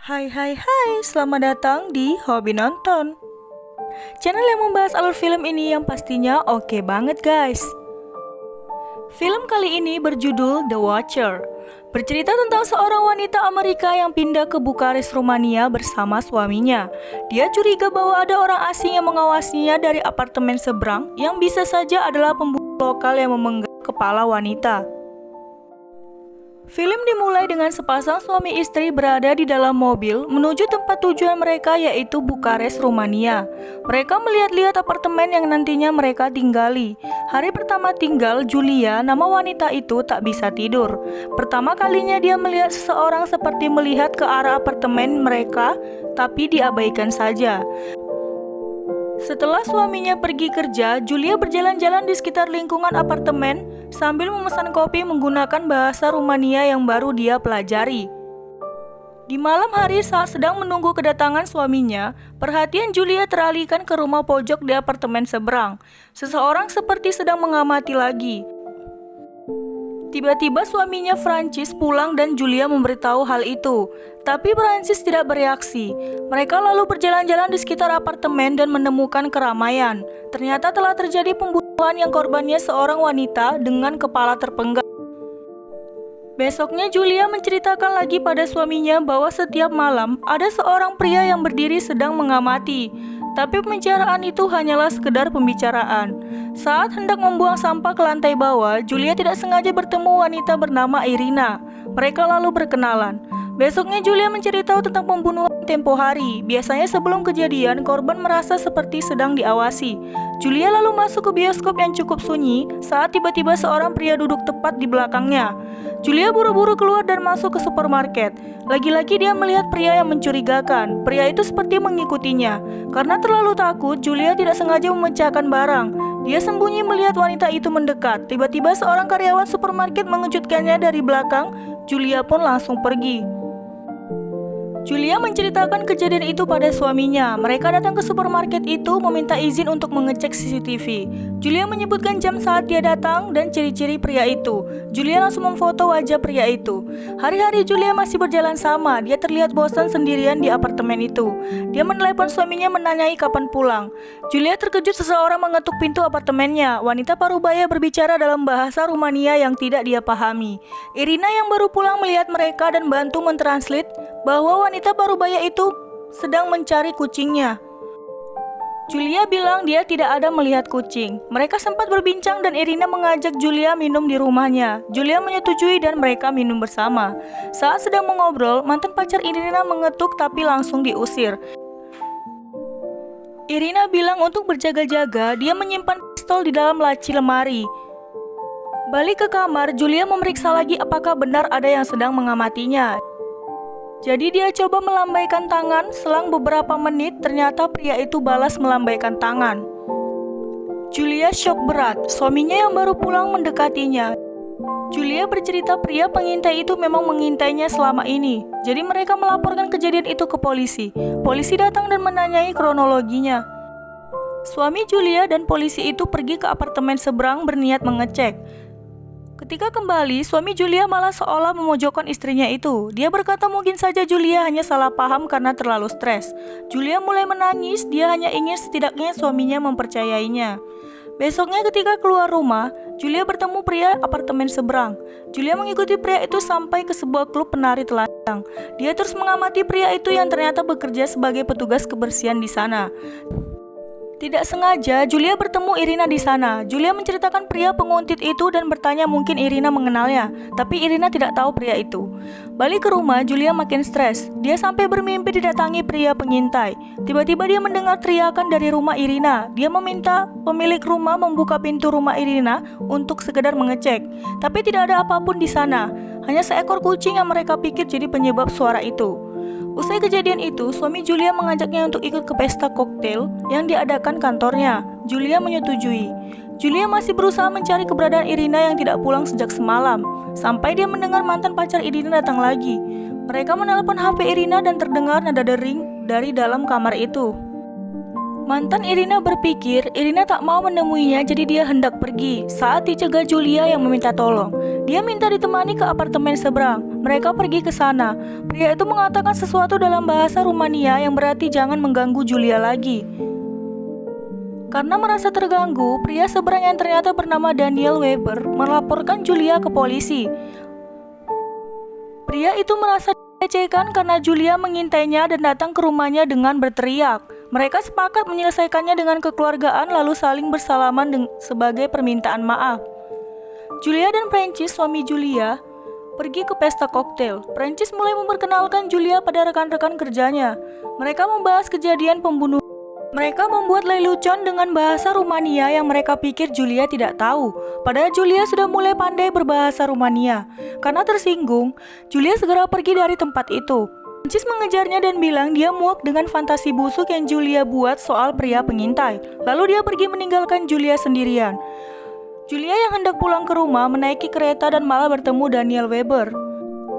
Hai, selamat datang di Hobi Nonton. Channel yang membahas alur film ini yang pastinya oke banget guys. Film kali ini berjudul The Watcher. Bercerita tentang seorang wanita Amerika yang pindah ke Bukares, Rumania bersama suaminya. Dia curiga bahwa ada orang asing yang mengawasinya dari apartemen seberang yang bisa saja adalah pembunuh lokal yang memenggal kepala wanita. Film dimulai dengan sepasang suami istri berada di dalam mobil menuju tempat tujuan mereka yaitu Bukares, Rumania. Mereka melihat-lihat apartemen yang nantinya mereka tinggali. Hari pertama tinggal, Julia, nama wanita itu, tak bisa tidur. Pertama kalinya dia melihat seseorang seperti melihat ke arah apartemen mereka, tapi diabaikan saja. Setelah suaminya pergi kerja, Julia berjalan-jalan di sekitar lingkungan apartemen sambil memesan kopi menggunakan bahasa Rumania yang baru dia pelajari. Di malam hari saat sedang menunggu kedatangan suaminya, perhatian Julia teralihkan ke rumah pojok di apartemen seberang. Seseorang seperti sedang mengamati lagi. Tiba-tiba suaminya Francis pulang dan Julia memberitahu hal itu. Tapi Francis tidak bereaksi. Mereka lalu berjalan-jalan di sekitar apartemen dan menemukan keramaian. Ternyata telah terjadi pembunuhan yang korbannya seorang wanita dengan kepala terpenggal. Besoknya Julia menceritakan lagi pada suaminya bahwa setiap malam ada seorang pria yang berdiri sedang mengamati. Tapi pembicaraan itu hanyalah sekedar pembicaraan. Saat hendak membuang sampah ke lantai bawah, Julia tidak sengaja bertemu wanita bernama Irina. Mereka lalu berkenalan. Besoknya Julia menceritakan tentang pembunuhan tempo hari. Biasanya sebelum kejadian, korban merasa seperti sedang diawasi. Julia lalu masuk ke bioskop yang cukup sunyi saat tiba-tiba seorang pria duduk tepat di belakangnya. Julia buru-buru keluar dan masuk ke supermarket. Lagi-lagi dia melihat pria yang mencurigakan. Pria itu seperti mengikutinya. Karena terlalu takut, Julia tidak sengaja memecahkan barang. Dia sembunyi melihat wanita itu mendekat. Tiba-tiba seorang karyawan supermarket mengejutkannya dari belakang. Julia pun langsung pergi. Julia menceritakan kejadian itu pada suaminya. Mereka datang ke supermarket itu meminta izin untuk mengecek CCTV. Julia menyebutkan jam saat dia datang dan ciri-ciri pria itu. Julia langsung memfoto wajah pria itu. Hari-hari Julia masih berjalan sama. Dia terlihat bosan sendirian di apartemen itu. Dia menelepon suaminya menanyai kapan pulang. Julia terkejut seseorang mengetuk pintu apartemennya. Wanita parubaya berbicara dalam bahasa Rumania yang tidak dia pahami. Irina yang baru pulang melihat mereka dan bantu mentranslate bahwa wanita parubaya itu sedang mencari kucingnya. Julia bilang dia tidak ada melihat kucing. Mereka sempat berbincang dan Irina mengajak Julia minum di rumahnya. Julia menyetujui dan mereka minum bersama. Saat sedang mengobrol, mantan pacar Irina mengetuk tapi langsung diusir. Irina bilang untuk berjaga-jaga, dia menyimpan pistol di dalam laci lemari. Balik ke kamar, Julia memeriksa lagi apakah benar ada yang sedang mengamatinya. Jadi dia coba melambaikan tangan, selang beberapa menit ternyata pria itu balas melambaikan tangan. Julia syok berat, suaminya yang baru pulang mendekatinya. Julia bercerita pria pengintai itu memang mengintainya selama ini. Jadi mereka melaporkan kejadian itu ke polisi. Polisi datang dan menanyai kronologinya. Suami Julia dan polisi itu pergi ke apartemen seberang berniat mengecek. Ketika kembali, suami Julia malah seolah memojokkan istrinya itu. Dia berkata mungkin saja Julia hanya salah paham karena terlalu stres. Julia mulai menangis, dia hanya ingin setidaknya suaminya mempercayainya. Besoknya ketika keluar rumah, Julia bertemu pria apartemen seberang. Julia mengikuti pria itu sampai ke sebuah klub penari telanjang. Dia terus mengamati pria itu yang ternyata bekerja sebagai petugas kebersihan di sana. Tidak sengaja, Julia bertemu Irina di sana. Julia menceritakan pria penguntit itu dan bertanya mungkin Irina mengenalnya. Tapi Irina tidak tahu pria itu. Balik ke rumah, Julia makin stres. Dia sampai bermimpi didatangi pria pengintai. Tiba-tiba dia mendengar teriakan dari rumah Irina. Dia meminta pemilik rumah membuka pintu rumah Irina untuk sekedar mengecek. Tapi tidak ada apapun di sana. Hanya seekor kucing yang mereka pikir jadi penyebab suara itu. Usai kejadian itu, suami Julia mengajaknya untuk ikut ke pesta koktail yang diadakan kantornya. Julia menyetujui. Julia masih berusaha mencari keberadaan Irina yang tidak pulang sejak semalam. Sampai dia mendengar mantan pacar Irina datang lagi. Mereka menelpon HP Irina dan terdengar nada dering dari dalam kamar itu. Mantan Irina berpikir Irina tak mau menemuinya, jadi dia hendak pergi. Saat dicegah Julia yang meminta tolong, dia minta ditemani ke apartemen seberang. Mereka pergi ke sana. Pria itu mengatakan sesuatu dalam bahasa Rumania yang berarti jangan mengganggu Julia lagi. Karena merasa terganggu, pria seberang yang ternyata bernama Daniel Weber melaporkan Julia ke polisi. Pria itu merasa dilecehkan karena Julia mengintainya dan datang ke rumahnya dengan berteriak. Mereka sepakat menyelesaikannya dengan kekeluargaan lalu saling bersalaman sebagai permintaan maaf. Julia dan Francis, suami Julia, pergi ke pesta koktail. Francis mulai memperkenalkan Julia pada rekan-rekan kerjanya. Mereka membahas kejadian pembunuhan. Mereka membuat lelucon dengan bahasa Rumania yang mereka pikir Julia tidak tahu. Padahal Julia sudah mulai pandai berbahasa Rumania. Karena tersinggung, Julia segera pergi dari tempat itu. Francis mengejarnya dan bilang dia muak dengan fantasi busuk yang Julia buat soal pria pengintai. Lalu dia pergi meninggalkan Julia sendirian. Julia yang hendak pulang ke rumah menaiki kereta dan malah bertemu Daniel Weber.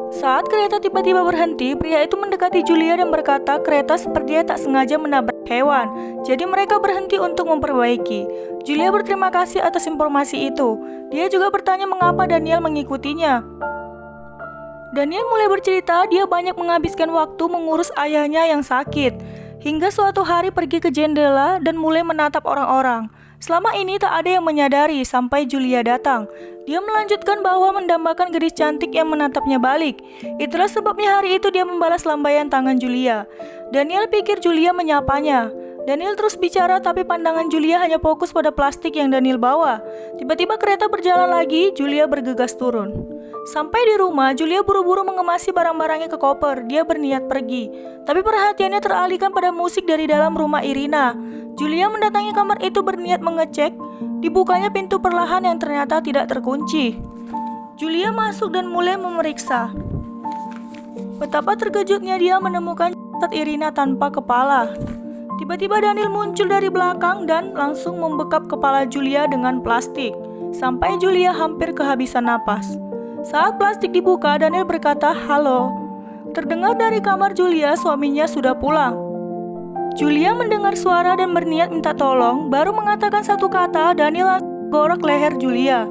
Saat kereta tiba-tiba berhenti, pria itu mendekati Julia dan berkata kereta sepertinya tak sengaja menabrak hewan. Jadi mereka berhenti untuk memperbaiki. Julia berterima kasih atas informasi itu. Dia juga bertanya mengapa Daniel mengikutinya. Daniel mulai bercerita dia banyak menghabiskan waktu mengurus ayahnya yang sakit. Hingga suatu hari pergi ke jendela dan mulai menatap orang-orang. Selama ini tak ada yang menyadari sampai Julia datang. Dia melanjutkan bahwa mendambakan gadis cantik yang menatapnya balik. Itulah sebabnya hari itu dia membalas lambaian tangan Julia. Daniel pikir Julia menyapanya. Daniel terus bicara tapi pandangan Julia hanya fokus pada plastik yang Daniel bawa. Tiba-tiba kereta berjalan lagi, Julia bergegas turun. Sampai di rumah, Julia buru-buru mengemasi barang-barangnya ke koper. Dia berniat pergi. Tapi perhatiannya teralihkan pada musik dari dalam rumah Irina. Julia mendatangi kamar itu berniat mengecek. Dibukanya pintu perlahan yang ternyata tidak terkunci. Julia masuk dan mulai memeriksa. Betapa terkejutnya dia menemukan jasad Irina tanpa kepala. Tiba-tiba Daniel muncul dari belakang dan langsung membekap kepala Julia dengan plastik. Sampai Julia hampir kehabisan napas. Saat plastik dibuka, Daniel berkata, "Halo." Terdengar dari kamar Julia, suaminya sudah pulang. Julia mendengar suara dan berniat minta tolong, baru mengatakan satu kata, Daniel langsung gorok leher Julia.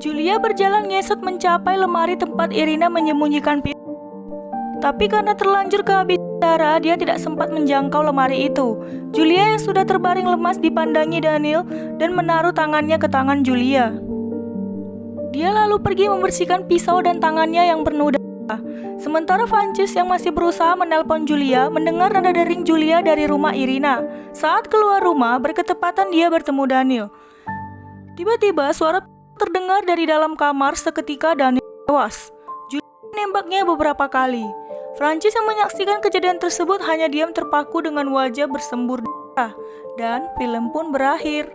Julia berjalan ngesot mencapai lemari tempat Irina menyembunyikan pisau. Tapi karena terlanjur kehabisan darah, dia tidak sempat menjangkau lemari itu. Julia yang sudah terbaring lemas dipandangi Daniel dan menaruh tangannya ke tangan Julia. Dia lalu pergi membersihkan pisau dan tangannya yang penuh darah. Sementara Francis yang masih berusaha menelpon Julia mendengar nada dering Julia dari rumah Irina. Saat keluar rumah, berketepatan dia bertemu Daniel. Tiba-tiba suara terdengar dari dalam kamar seketika Daniel tewas. Julia menembaknya beberapa kali. Francis yang menyaksikan kejadian tersebut hanya diam terpaku dengan wajah bersembur darah. Dan film pun berakhir.